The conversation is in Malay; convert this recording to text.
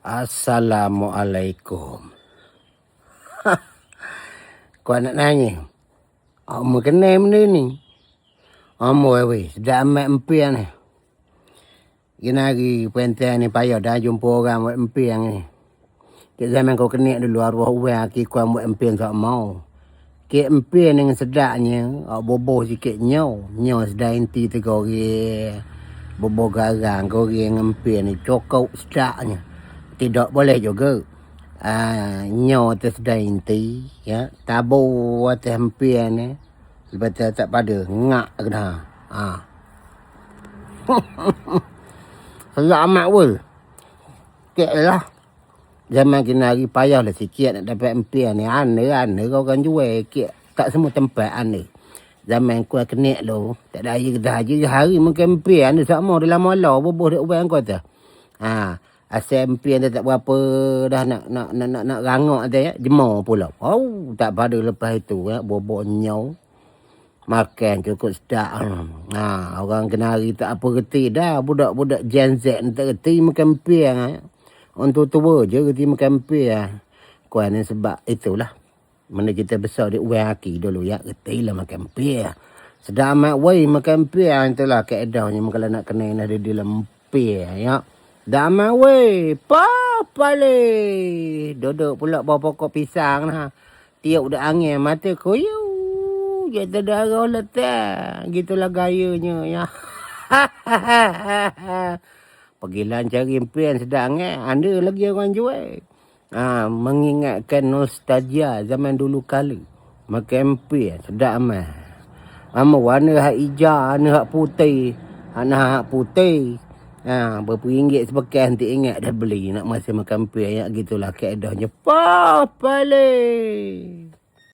Assalamualaikum. Kau nak nanya? Kamu kenal benda ni? Kamu sedap amat empiang ni. Gina hari pentas ni payah dah jumpa orang buat empiang ni. Kat zaman kau kenal dulu arwah orang aki kau buat empiang tak mau. Kek empiang dengan sedapnya, boboh sikit nyau. Nyau sedap inti tu kau boboh garang kau empiang ni cokok sedapnya. Tidak boleh juga. Nyaw atas dainti, ya, tabu atas empian ni. Lepas tu tak pada, ngak kena. Selak amat pun. Kek lah. Zaman kena hari payah lah sikit nak dapat empian ni. Ane kau kan jual. Kek tak semua tempat ane. Zaman kau kenek lu, tak ada air kedah je. Hari mungkin empian ni sama dalam malam. Boboh dek uang kau tu. Asal empian dia tak berapa dah nak rangak dia, jemur pula. Tak pada lepas itu, bobok nyau. Makan cukup sedap. Orang kenari tak apa reti dah. Budak-budak Gen Z ni tak reti makan empian. Orang tua-tua je reti makan empian. Kuan ni sebab itulah. Mana kita besar di uang aki dulu, ya. Reti lah makan empian. Sedap amat weh makan empian. Itulah keedahnya kalau nak kena ada di dalam empian, ya. Damai weh, apa le? Duduk pula bawah pokok pisang nah. Tiup dah angin mata koyu. Kita darah letak. Gitulah gayanya ya. Pergilah cari impian sedang ada lagi orang jual. Mengingatkan nostalgia zaman dulu kali. Makan impian sedap amat. Warna hak hijau, warna hak putih. Hak putih. Berapa ringgit sepekan nanti ingat dah beli nak masa makan empian. Gitulah keadahnya. Apa le?